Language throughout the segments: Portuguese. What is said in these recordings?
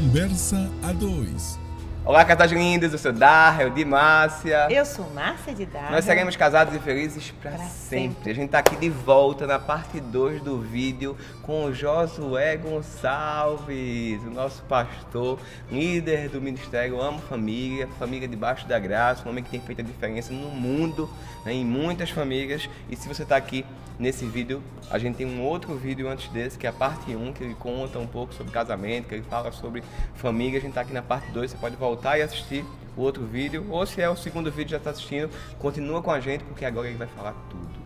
Conversa a dois. Olá, casais lindos, eu sou Darrell, de Márcia. Eu sou Márcia de Darrell. Nós seremos casados e felizes para sempre. A gente tá aqui de volta na parte 2 do vídeo com o Josué Gonçalves, o nosso pastor, líder do ministério Amo Família, família debaixo da graça, um homem que tem feito a diferença no mundo, né, em muitas famílias. E se você tá aqui nesse vídeo, a gente tem um outro vídeo antes desse, que é a parte 1, que ele conta um pouco sobre casamento, que ele fala sobre família. A gente tá aqui na parte 2, você pode voltar e assistir o outro vídeo, ou se é o segundo vídeo já está assistindo, continua com a gente, porque agora ele vai falar tudo.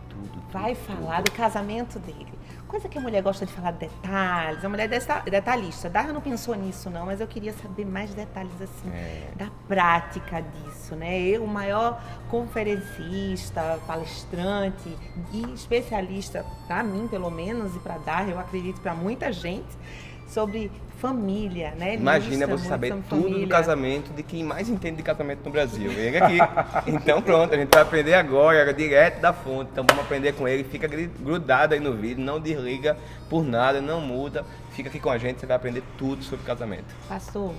Vai falar do casamento dele. Coisa que a mulher gosta de falar de detalhes, a mulher é detalhista. Darrell não pensou nisso não, mas eu queria saber mais detalhes assim, da prática disso, né? Eu, o maior conferencista, palestrante e especialista, para mim pelo menos, e para Darrell, eu acredito para muita gente, sobre família, né? Imagina você saber tudo do casamento de quem mais entende de casamento no Brasil. Ele aqui. Então pronto, a gente vai aprender agora, direto da fonte. Então vamos aprender com ele. Fica grudado aí no vídeo, não desliga por nada, não muda. Fica aqui com a gente, você vai aprender tudo sobre casamento. Pastor,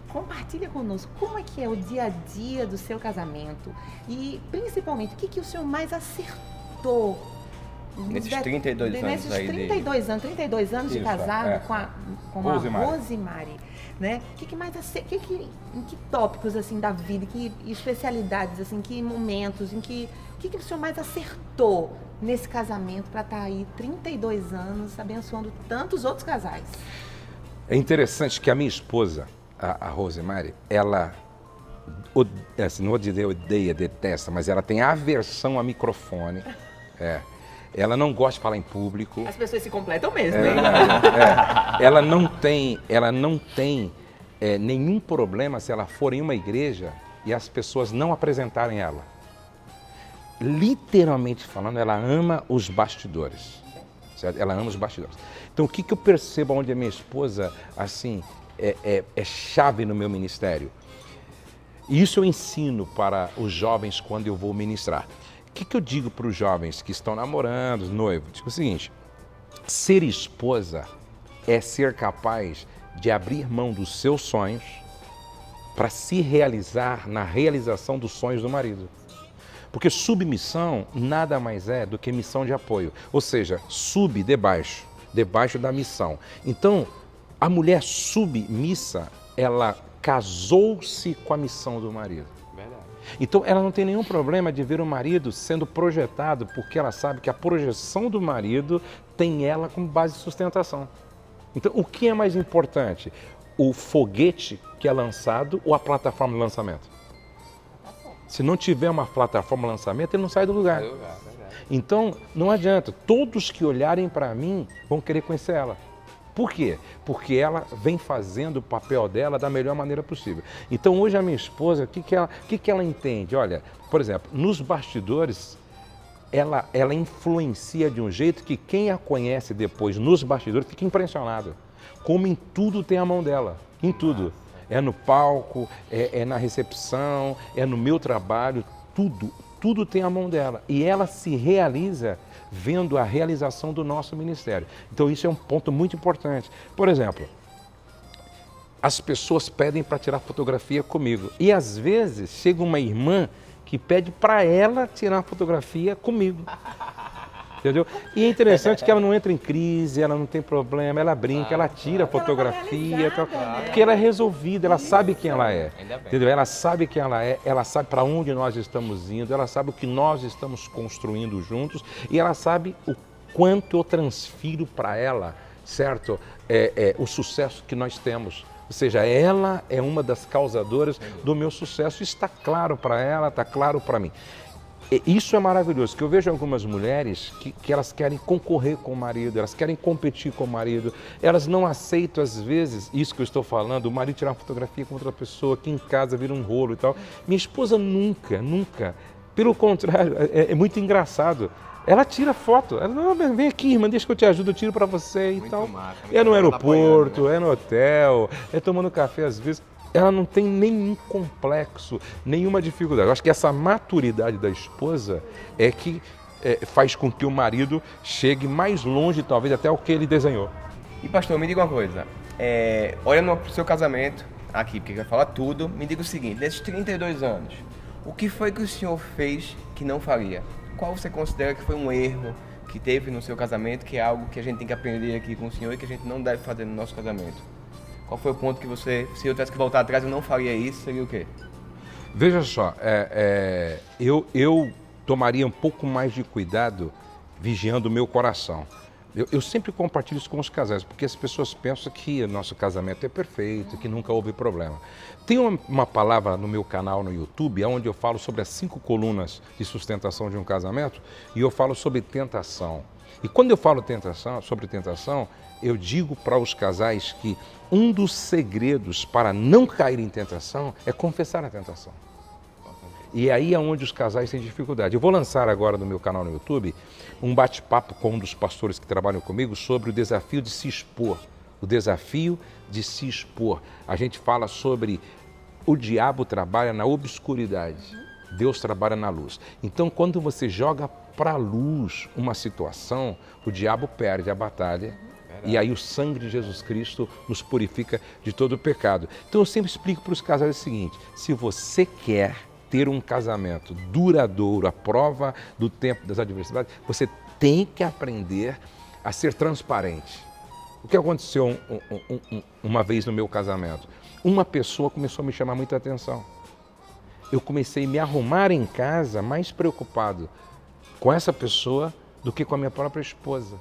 compartilha conosco como é que é o dia a dia do seu casamento e principalmente o que o senhor mais acertou nesses 32 anos nesses aí 32 anos de casado com a Rosemary, né? Que mais em que tópicos assim da vida, que especialidades assim, que momentos, em que o senhor mais acertou nesse casamento para estar aí 32 anos abençoando tantos outros casais? É interessante que a minha esposa, a Rosemary, ela assim, não vou dizer odeia, detesta, mas ela tem aversão a microfone. Ela não gosta de falar em público. As pessoas se completam mesmo, hein? Ela não tem nenhum problema se ela for em uma igreja e as pessoas não apresentarem ela. Literalmente falando, ela ama os bastidores. Certo? Ela ama os bastidores. Então, o que eu percebo onde a minha esposa, assim, é chave no meu ministério? E isso eu ensino para os jovens quando eu vou ministrar. O que eu digo para os jovens que estão namorando, noivos? Digo o seguinte: ser esposa é ser capaz de abrir mão dos seus sonhos para se realizar na realização dos sonhos do marido. Porque submissão nada mais é do que missão de apoio. Ou seja, debaixo da missão. Então, a mulher submissa, ela casou-se com a missão do marido. Então, ela não tem nenhum problema de ver o marido sendo projetado, porque ela sabe que a projeção do marido tem ela como base de sustentação. Então, o que é mais importante? O foguete que é lançado ou a plataforma de lançamento? Se não tiver uma plataforma de lançamento, ele não sai do lugar. Então, não adianta. Todos que olharem para mim vão querer conhecer ela. Por quê? Porque ela vem fazendo o papel dela da melhor maneira possível. Então, hoje a minha esposa, o que ela entende? Olha, por exemplo, nos bastidores, ela influencia de um jeito que quem a conhece depois nos bastidores fica impressionado. Como em tudo tem a mão dela, em tudo. É no palco, é na recepção, é no meu trabalho, tudo tem a mão dela. E ela se realiza vendo a realização do nosso ministério. Então isso é um ponto muito importante. Por exemplo, as pessoas pedem para tirar fotografia comigo. E às vezes chega uma irmã que pede para ela tirar fotografia comigo. Entendeu? E é interessante que ela não entra em crise, ela não tem problema, ela brinca, ela tira a fotografia, porque ela é resolvida, ela sabe quem ela é. Entendeu? Ela sabe quem ela é, ela sabe para onde nós estamos indo, ela sabe o que nós estamos construindo juntos e ela sabe o quanto eu transfiro para ela, certo? O sucesso que nós temos. Ou seja, ela é uma das causadoras do meu sucesso. Isso está claro para ela, está claro para mim. Isso é maravilhoso, que eu vejo algumas mulheres que elas querem concorrer com o marido, elas querem competir com o marido, elas não aceitam às vezes, isso que eu estou falando, o marido tirar uma fotografia com outra pessoa, aqui em casa vira um rolo e tal. Minha esposa nunca, pelo contrário, é muito engraçado. Ela tira foto, ela não, vem aqui, irmã, deixa que eu te ajudo, eu tiro para você e tal. É no aeroporto, é no hotel, é tomando café às vezes. Ela não tem nenhum complexo, nenhuma dificuldade. Eu acho que essa maturidade da esposa é que faz com que o marido chegue mais longe, talvez, até o que ele desenhou. E pastor, me diga uma coisa, olha pro seu casamento, aqui, porque vai falar tudo, me diga o seguinte, nesses 32 anos, o que foi que o senhor fez que não faria? Qual você considera que foi um erro que teve no seu casamento, que é algo que a gente tem que aprender aqui com o senhor e que a gente não deve fazer no nosso casamento? Qual foi o ponto que você, se eu tivesse que voltar atrás, eu não faria isso, seria o quê? Veja só, eu tomaria um pouco mais de cuidado vigiando o meu coração. Eu sempre compartilho isso com os casais, porque as pessoas pensam que o nosso casamento é perfeito, que nunca houve problema. Tem uma palavra no meu canal no YouTube, onde eu falo sobre as 5 colunas de sustentação de um casamento, e eu falo sobre tentação. E quando eu falo sobre tentação, eu digo para os casais que um dos segredos para não cair em tentação é confessar a tentação. E aí é onde os casais têm dificuldade. Eu vou lançar agora no meu canal no YouTube um bate-papo com um dos pastores que trabalham comigo sobre o desafio de se expor. O desafio de se expor. A gente fala sobre o diabo trabalha na obscuridade, Deus trabalha na luz. Então, quando você joga para a luz uma situação, o diabo perde a batalha. E aí o sangue de Jesus Cristo nos purifica de todo o pecado. Então eu sempre explico para os casais o seguinte: se você quer ter um casamento duradouro, à prova do tempo das adversidades, você tem que aprender a ser transparente. O que aconteceu uma vez no meu casamento? Uma pessoa começou a me chamar muita atenção. Eu comecei a me arrumar em casa mais preocupado com essa pessoa do que com a minha própria esposa.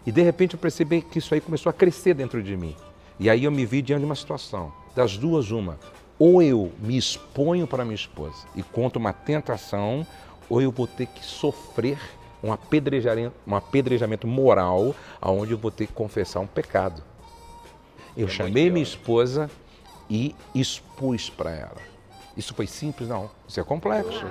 E de repente eu percebi que isso aí começou a crescer dentro de mim. E aí eu me vi diante de uma situação, das duas uma. Ou eu me exponho para minha esposa e conto uma tentação, ou eu vou ter que sofrer um apedrejamento moral, onde eu vou ter que confessar um pecado. Eu chamei minha esposa e expus para ela. Isso foi simples? Não. Isso é complexo.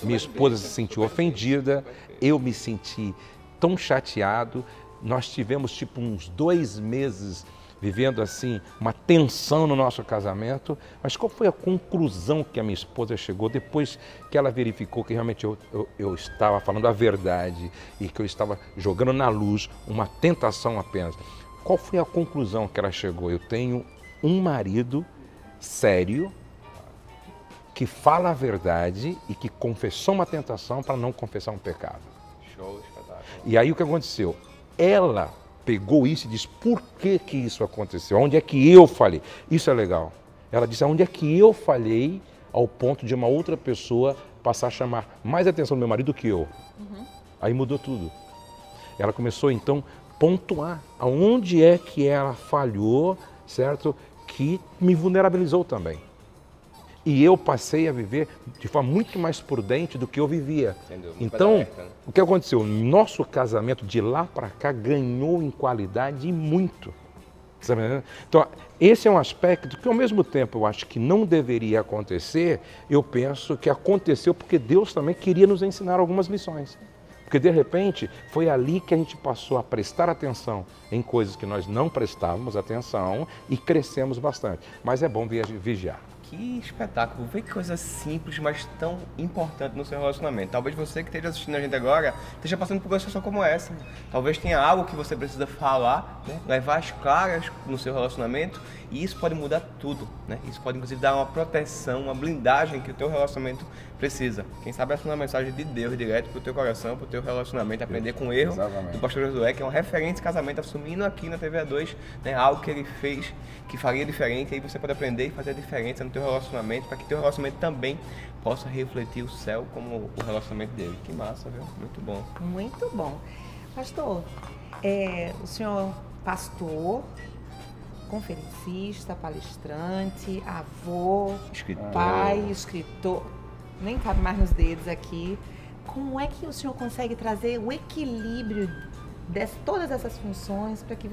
Minha esposa se sentiu ofendida, eu me senti tão chateado. Nós tivemos tipo uns 2 meses vivendo assim uma tensão no nosso casamento, mas qual foi a conclusão que a minha esposa chegou depois que ela verificou que realmente eu estava falando a verdade e que eu estava jogando na luz uma tentação apenas? Qual foi a conclusão que ela chegou? Eu tenho um marido sério que fala a verdade e que confessou uma tentação para não confessar um pecado. Show, espetáculo. E aí o que aconteceu? Ela pegou isso e disse, por que isso aconteceu? Onde é que eu falhei? Isso é legal. Ela disse, onde é que eu falhei ao ponto de uma outra pessoa passar a chamar mais atenção do meu marido do que eu? Aí mudou tudo. Ela começou então a pontuar aonde é que ela falhou, certo? Que me vulnerabilizou também. E eu passei a viver de forma muito mais prudente do que eu vivia. Então, o que aconteceu? Nosso casamento de lá para cá ganhou em qualidade e muito. Sabe? Então, esse é um aspecto que ao mesmo tempo eu acho que não deveria acontecer, eu penso que aconteceu porque Deus também queria nos ensinar algumas lições. Porque de repente foi ali que a gente passou a prestar atenção em coisas que nós não prestávamos atenção e crescemos bastante. Mas é bom vigiar. Que espetáculo, vê que coisa simples, mas tão importante no seu relacionamento. Talvez você que esteja assistindo a gente agora esteja passando por uma situação como essa. Talvez tenha algo que você precisa falar, né? Levar as claras no seu relacionamento, e isso pode mudar tudo, né? Isso pode inclusive dar uma proteção, uma blindagem que o teu relacionamento precisa. Quem sabe essa é uma mensagem de Deus direto para o teu coração, para o teu relacionamento, aprender com o erro do pastor Josué, que é um referente de casamento, assumindo aqui na TVA2, né? Algo que ele fez que faria diferente, aí você pode aprender e fazer a diferença no teu relacionamento, para que teu relacionamento também possa refletir o céu como o relacionamento dele. Que massa, viu? Muito bom. Muito bom. Pastor, o senhor pastor, conferencista, palestrante, avô, Escritor. pai, escritor, nem cabe mais nos dedos aqui. Como é que o senhor consegue trazer o equilíbrio de todas essas funções para que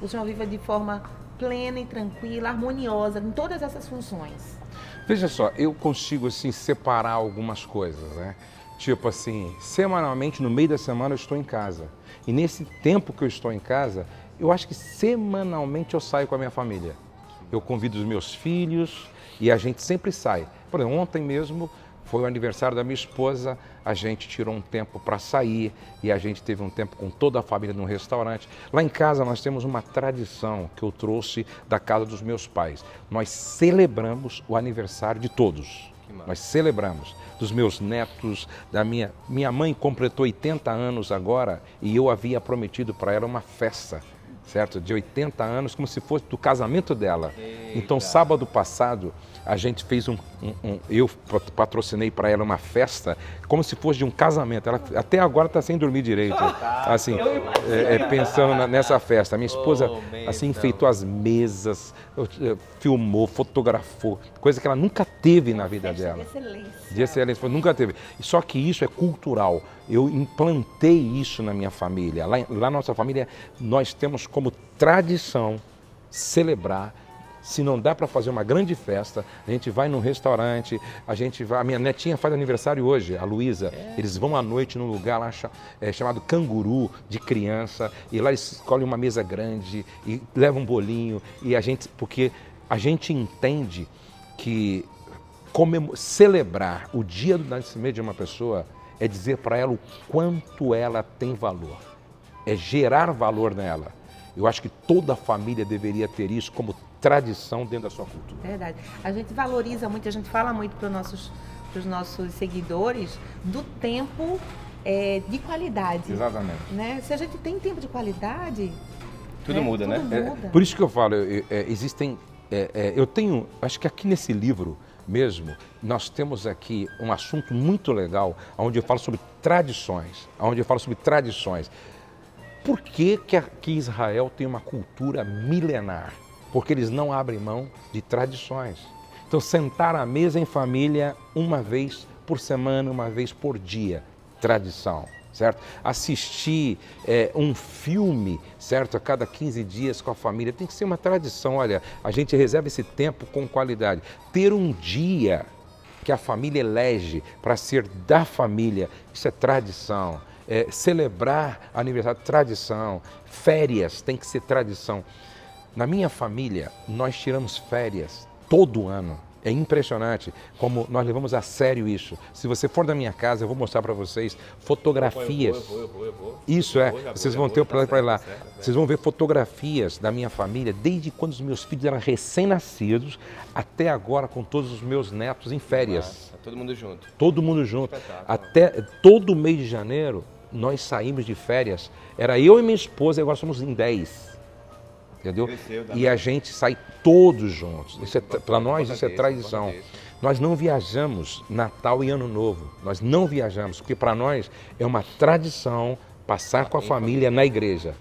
o senhor viva de forma plena e tranquila, harmoniosa em todas essas funções? Veja só, eu consigo assim separar algumas coisas, né? Tipo assim, semanalmente, no meio da semana eu estou em casa. E nesse tempo que eu estou em casa, eu acho que semanalmente eu saio com a minha família. Eu convido os meus filhos e a gente sempre sai. Por exemplo, ontem mesmo foi o aniversário da minha esposa, a gente tirou um tempo para sair e a gente teve um tempo com toda a família num restaurante. Lá em casa nós temos uma tradição que eu trouxe da casa dos meus pais. Nós celebramos o aniversário de todos. Nós celebramos dos meus netos, da minha mãe completou 80 anos agora e eu havia prometido para ela uma festa, certo? De 80 anos, como se fosse do casamento dela. Eita. Então, sábado passado, a gente fez eu patrocinei para ela uma festa como se fosse de um casamento. Ela até agora está sem dormir direito, assim, pensando nessa festa. A minha esposa, assim, enfeitou as mesas, filmou, fotografou, coisa que ela nunca teve na vida dela. De excelência. De excelência, nunca teve. Só que isso é cultural. Eu implantei isso na minha família. Lá na nossa família, nós temos como tradição celebrar. Se não dá para fazer uma grande festa, a gente vai num restaurante, a minha netinha faz aniversário hoje, a Luísa, eles vão à noite num lugar lá chamado Canguru, de criança, e lá eles escolhem uma mesa grande e levam um bolinho, porque a gente entende que celebrar o dia do nascimento de uma pessoa é dizer para ela o quanto ela tem valor, é gerar valor nela. Eu acho que toda família deveria ter isso como tradição dentro da sua cultura. Verdade. A gente valoriza muito, a gente fala muito para os nossos seguidores do tempo de qualidade. Exatamente. Né? Se a gente tem tempo de qualidade... Tudo muda, né? Muda. Por isso que eu falo, eu tenho, acho que aqui nesse livro mesmo, nós temos aqui um assunto muito legal, onde eu falo sobre tradições, Por que Israel tem uma cultura milenar? Porque eles não abrem mão de tradições. Então, sentar à mesa em família uma vez por semana, uma vez por dia, tradição, certo? Assistir um filme, certo? A cada 15 dias com a família, tem que ser uma tradição. Olha, a gente reserva esse tempo com qualidade. Ter um dia que a família elege para ser da família, isso é tradição. Celebrar aniversário, tradição. Férias, tem que ser tradição. Na minha família, nós tiramos férias todo ano. É impressionante como nós levamos a sério isso. Se você for da minha casa, eu vou mostrar para vocês fotografias. Eu vou. Isso vocês vão ter o prazer para ir lá. Vocês vão ver fotografias da minha família, desde quando os meus filhos eram recém-nascidos, até agora com todos os meus netos em férias. Nossa, todo mundo junto. Todo mundo junto. Até todo mês de janeiro, nós saímos de férias. Era eu e minha esposa, e agora somos em 10. Entendeu? E a gente sai todos juntos. Para nós isso é tradição. Nós não viajamos Natal e Ano Novo. Nós não viajamos, porque para nós é uma tradição passar com a família na igreja.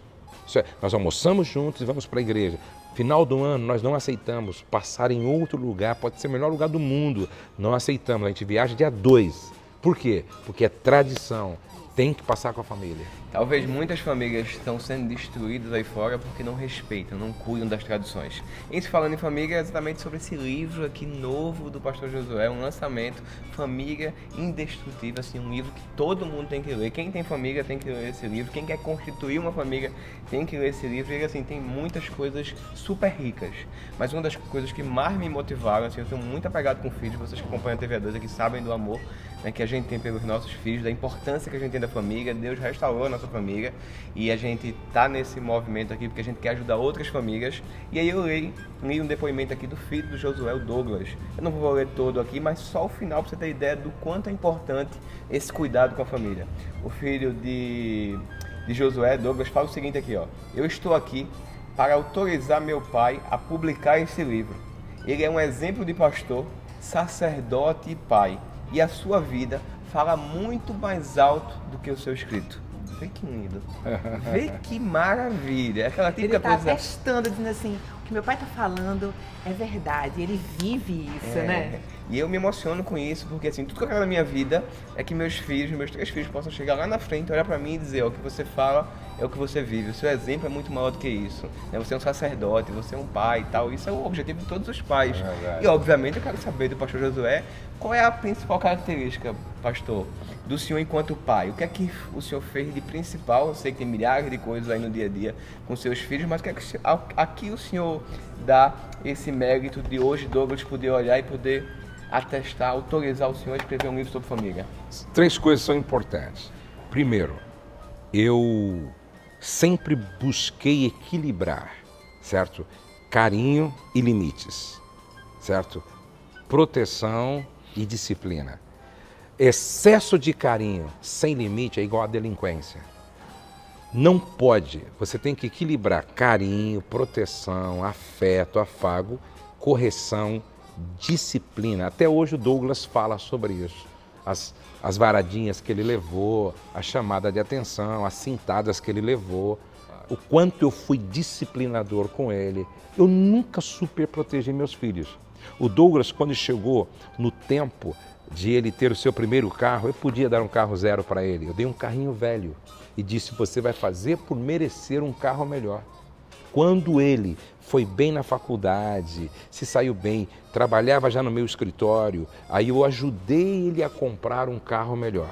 Nós almoçamos juntos e vamos para a igreja. Final do ano nós não aceitamos passar em outro lugar, pode ser o melhor lugar do mundo. Não aceitamos, a gente viaja dia 2. Por quê? Porque é tradição. Tem que passar com a família. Talvez muitas famílias estão sendo destruídas aí fora porque não respeitam, não cuidam das tradições. Isso falando em família, é exatamente sobre esse livro aqui novo do Pastor Josué, um lançamento, Família Indestrutível, assim, um livro que todo mundo tem que ler. Quem tem família tem que ler esse livro, quem quer constituir uma família tem que ler esse livro. E assim, tem muitas coisas super ricas. Mas uma das coisas que mais me motivaram, assim, eu tenho muito apegado com filhos, vocês que acompanham a TV2 aqui sabem do amor, né, que a gente tem pelos nossos filhos, da importância que a gente tem da família. Deus restaurou a nossa família e a gente tá nesse movimento aqui porque a gente quer ajudar outras famílias. E aí eu li um depoimento aqui do filho do Josué, o Douglas. Eu não vou ler todo aqui, mas só o final para você ter ideia do quanto é importante esse cuidado com a família. O filho de Josué, Douglas, fala o seguinte aqui, ó: eu estou aqui para autorizar meu pai a publicar esse livro. Ele é um exemplo de pastor, sacerdote e pai, e a sua vida fala muito mais alto do que o seu escrito. Vê que lindo. Vê que maravilha. Aquela Ele está coisa... testando, dizendo assim, o que meu pai está falando é verdade. Ele vive isso, né? E eu me emociono com isso, porque assim, tudo que eu quero na minha vida é que meus 3 filhos possam chegar lá na frente, olhar pra mim e dizer, ó, o que você fala é o que você vive. O seu exemplo é muito maior do que isso. Né? Você é um sacerdote, você é um pai e tal. Isso é o objetivo de todos os pais. E obviamente eu quero saber do pastor Josué, qual é a principal característica, pastor, do senhor enquanto pai? O que é que o senhor fez de principal? Eu sei que tem milhares de coisas aí no dia a dia com seus filhos, mas o que é que aqui o senhor dá esse mérito de hoje Douglas poder olhar e poder atestar, autorizar o senhor a escrever um livro sobre família? 3 coisas são importantes. Primeiro, eu sempre busquei equilibrar, certo? Carinho e limites, certo? Proteção e disciplina. Excesso de carinho sem limite é igual a delinquência. Não pode, você tem que equilibrar carinho, proteção, afeto, afago, correção, disciplina. Até hoje o Douglas fala sobre isso. As varadinhas que ele levou, a chamada de atenção, as cintadas que ele levou, o quanto eu fui disciplinador com ele. Eu nunca super protegi meus filhos. O Douglas, quando chegou no tempo de ele ter o seu primeiro carro, eu podia dar um carro 0 para ele. Eu dei um carrinho velho e disse, você vai fazer por merecer um carro melhor. Quando ele foi bem na faculdade, se saiu bem, trabalhava já no meu escritório, aí eu ajudei ele a comprar um carro melhor,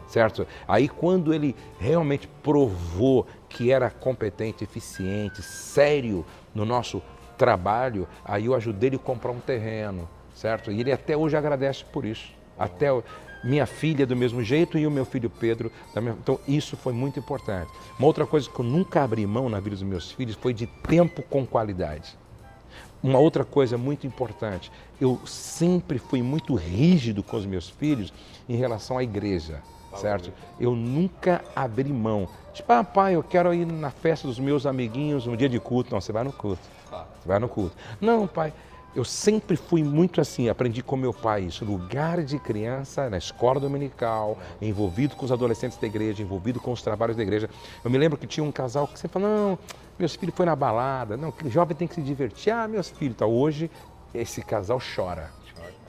certo? Aí quando ele realmente provou que era competente, eficiente, sério no nosso trabalho, aí eu ajudei ele a comprar um terreno, certo? E ele até hoje agradece por isso. Até minha filha do mesmo jeito e o meu filho Pedro também. Então isso foi muito importante. Uma outra coisa que eu nunca abri mão na vida dos meus filhos foi de tempo com qualidade. Uma outra coisa muito importante, eu sempre fui muito rígido com os meus filhos em relação à igreja, certo? Eu nunca abri mão. Tipo, pai, eu quero ir na festa dos meus amiguinhos no dia de culto. Não, você vai no culto. Você vai no culto. Não, pai. Eu sempre fui muito assim, aprendi com meu pai isso, lugar de criança, na escola dominical, envolvido com os adolescentes da igreja, envolvido com os trabalhos da igreja. Eu me lembro que tinha um casal que sempre falou, não, meus filhos foram na balada, não, que jovem tem que se divertir, meus filhos, tá. Hoje esse casal chora.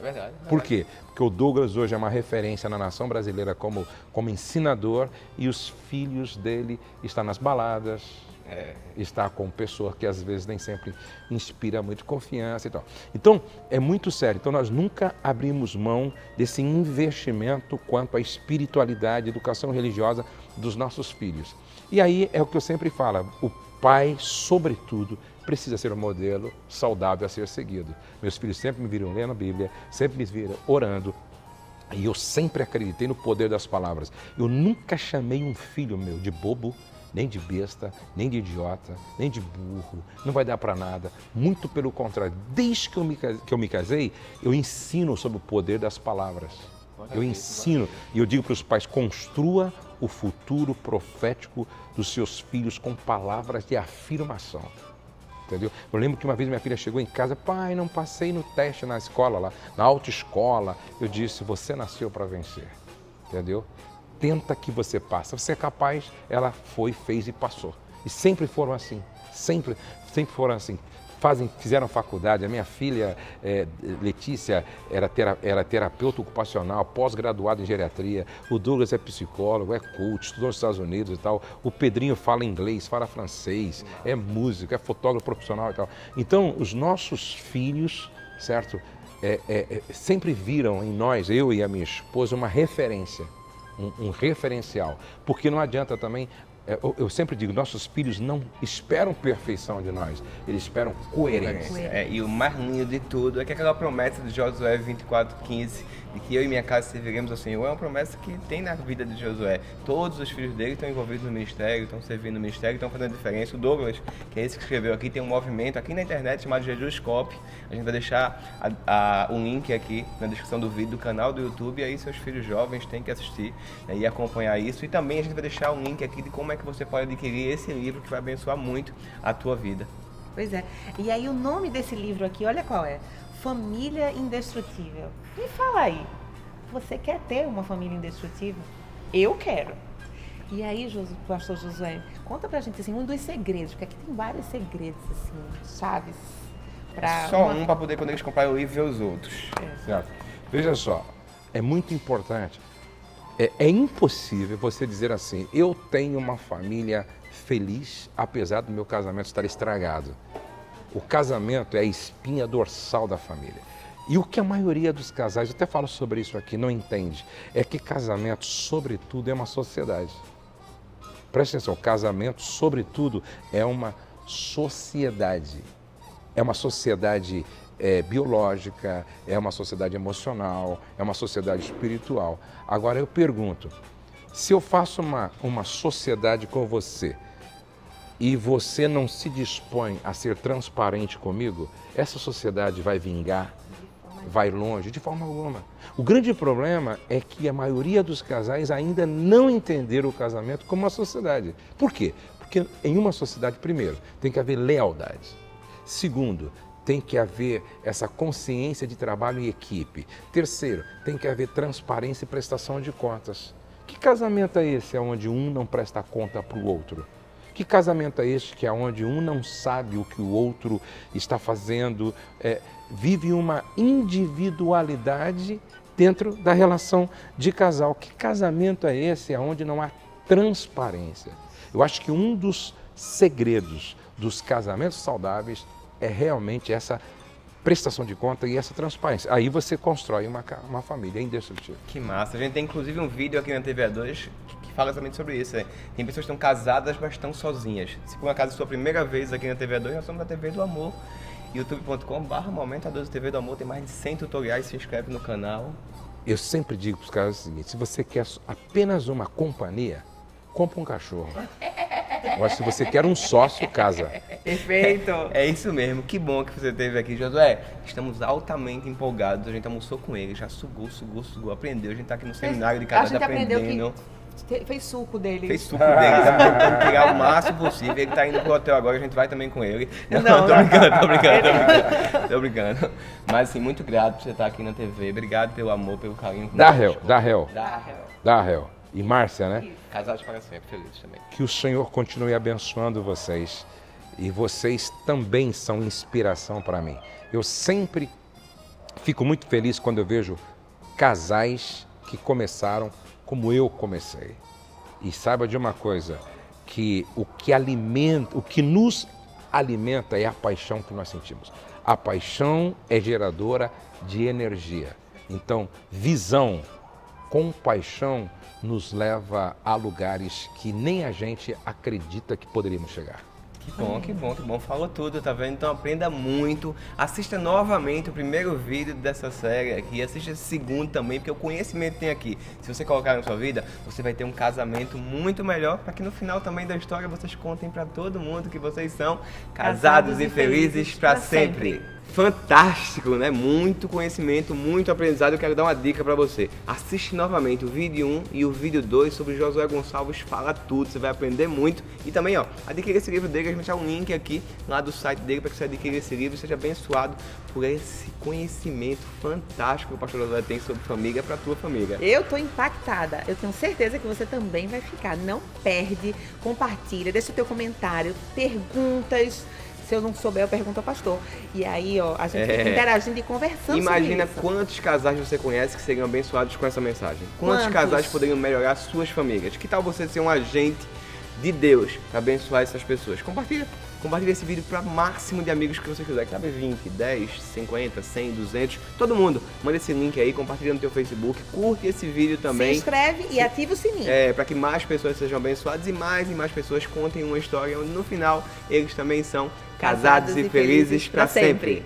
É verdade. Por quê? Porque o Douglas hoje é uma referência na nação brasileira como ensinador e os filhos dele estão nas baladas, está com pessoas que às vezes nem sempre inspira muito confiança e tal. Então, é muito sério. Então, nós nunca abrimos mão desse investimento quanto à espiritualidade, educação religiosa dos nossos filhos. E aí é o que eu sempre falo, o pai, sobretudo, precisa ser um modelo saudável a ser seguido. Meus filhos sempre me viram lendo a Bíblia, sempre me viram orando, e eu sempre acreditei no poder das palavras. Eu nunca chamei um filho meu de bobo, nem de besta, nem de idiota, nem de burro, não vai dar para nada. Muito pelo contrário, desde que eu me casei, eu ensino sobre o poder das palavras. Eu ensino e eu digo para os pais, construa o futuro profético dos seus filhos com palavras de afirmação. Entendeu? Eu lembro que uma vez minha filha chegou em casa, pai, não passei no teste na escola lá, na autoescola. Eu disse, você nasceu para vencer, entendeu? Tenta que você passe. Você é capaz, ela foi, fez e passou. E sempre foram assim, sempre foram assim. Fizeram faculdade, a minha filha Letícia era terapeuta ocupacional, pós-graduada em geriatria, o Douglas é psicólogo, é coach, estudou nos Estados Unidos e tal, o Pedrinho fala inglês, fala francês, é músico, é fotógrafo profissional e tal. Então, os nossos filhos, certo, sempre viram em nós, eu e a minha esposa, uma referência, um referencial, porque não adianta também. Eu sempre digo, nossos filhos não esperam perfeição de nós, eles esperam coerência. E o mais lindo de tudo é que aquela promessa de Josué 24:15, de que eu e minha casa serviremos ao Senhor, é uma promessa que tem na vida de Josué. Todos os filhos dele estão envolvidos no ministério, estão servindo no ministério, estão fazendo diferença. O Douglas, que é esse que escreveu aqui, tem um movimento aqui na internet chamado Jejuscope. A gente vai deixar um link aqui na descrição do vídeo do canal do YouTube, e aí seus filhos jovens têm que assistir, né, e acompanhar isso. E também a gente vai deixar um link aqui de como é que você pode adquirir esse livro que vai abençoar muito a tua vida. Pois é. E aí o nome desse livro aqui, olha qual é? Família Indestrutível. Me fala aí, você quer ter uma família indestrutível? Eu quero. E aí, pastor Josué, conta pra gente assim, um dos segredos, porque aqui tem vários segredos, assim, chaves. Só um para poder, quando eles comprarem o livro, ver os outros. Certo. Veja só, é muito importante. É impossível você dizer assim, eu tenho uma família feliz, apesar do meu casamento estar estragado. O casamento é a espinha dorsal da família. E o que a maioria dos casais, eu até falo sobre isso aqui, não entende, é que casamento, sobretudo, é uma sociedade. Presta atenção, casamento, sobretudo, é uma sociedade. É uma sociedade biológica, é uma sociedade emocional, é uma sociedade espiritual. Agora eu pergunto, se eu faço uma sociedade com você e você não se dispõe a ser transparente comigo, essa sociedade vai vingar? Vai longe? De forma alguma. O grande problema é que a maioria dos casais ainda não entenderam o casamento como uma sociedade. Por quê? Porque em uma sociedade, primeiro, tem que haver lealdade. Segundo, tem que haver essa consciência de trabalho em equipe. Terceiro, tem que haver transparência e prestação de contas. Que casamento é esse onde um não presta conta para o outro? Que casamento é este que é onde um não sabe o que o outro está fazendo, vive uma individualidade dentro da relação de casal? Que casamento é esse onde não há transparência? Eu acho que um dos segredos dos casamentos saudáveis é realmente essa prestação de conta e essa transparência. Aí você constrói uma família indestrutível. Que massa. A gente tem inclusive um vídeo aqui na TV A2 que fala exatamente sobre isso. Tem pessoas que estão casadas, mas estão sozinhas. Se por um acaso é a sua primeira vez aqui na TV A2, nós somos da TV do Amor. youtube.com/Momento A12 TV do Amor. Tem mais de 100 tutoriais, se inscreve no canal. Eu sempre digo para os caras o seguinte, se você quer apenas uma companhia, compra um cachorro. Agora, se você quer um sócio, casa. Perfeito. É isso mesmo, que bom que você esteve aqui, Josué. Estamos altamente empolgados, a gente almoçou com ele, já sugou, aprendeu. A gente tá aqui no seminário de casais aprendendo. Fez suco dele. Fez suco dele, tá tentando pegar o máximo possível. Ele tá indo pro hotel agora, a gente vai também com ele. Não. Tô brincando. Mas assim, muito grato por você estar aqui na TV. Obrigado pelo amor, pelo carinho. Darrell. E Márcia, né? Casados para sempre, felizes também. Que o Senhor continue abençoando vocês. E vocês também são inspiração para mim. Eu sempre fico muito feliz quando eu vejo casais que começaram como eu comecei. E saiba de uma coisa, que o que nos alimenta é a paixão que nós sentimos. A paixão é geradora de energia. Então, visão, compaixão nos leva a lugares que nem a gente acredita que poderíamos chegar. Que bom. Falou tudo, tá vendo? Então aprenda muito. Assista novamente o primeiro vídeo dessa série aqui. Assista esse segundo também, porque o conhecimento tem aqui. Se você colocar na sua vida, você vai ter um casamento muito melhor, para que no final também da história vocês contem para todo mundo que vocês são casados e felizes para sempre. Fantástico, né? Muito conhecimento, muito aprendizado. Eu quero dar uma dica para você. Assiste novamente o vídeo 1 e o vídeo 2 sobre Josué Gonçalves. Fala tudo, você vai aprender muito. E também, adquira esse livro dele. A gente vai deixar um link aqui lá do site dele para que você adquira esse livro e seja abençoado por esse conhecimento fantástico que o pastor Josué tem sobre família para a tua família. Eu tô impactada. Eu tenho certeza que você também vai ficar. Não perde, compartilha, deixa o teu comentário, perguntas. Se eu não souber, eu pergunto ao pastor. E aí, a gente fica interagindo e conversando. Imagina sobre isso. Quantos casais você conhece que seriam abençoados com essa mensagem. Quantos casais poderiam melhorar suas famílias? Que tal você ser um agente de Deus para abençoar essas pessoas? Compartilha esse vídeo para o máximo de amigos que você quiser. Cabe 20, 10, 50, 100, 200. Todo mundo. Manda esse link aí, compartilha no teu Facebook. Curte esse vídeo também. Se inscreve e ativa o sininho. Para que mais pessoas sejam abençoadas e mais pessoas contem uma história onde no final eles também são casados e felizes para sempre.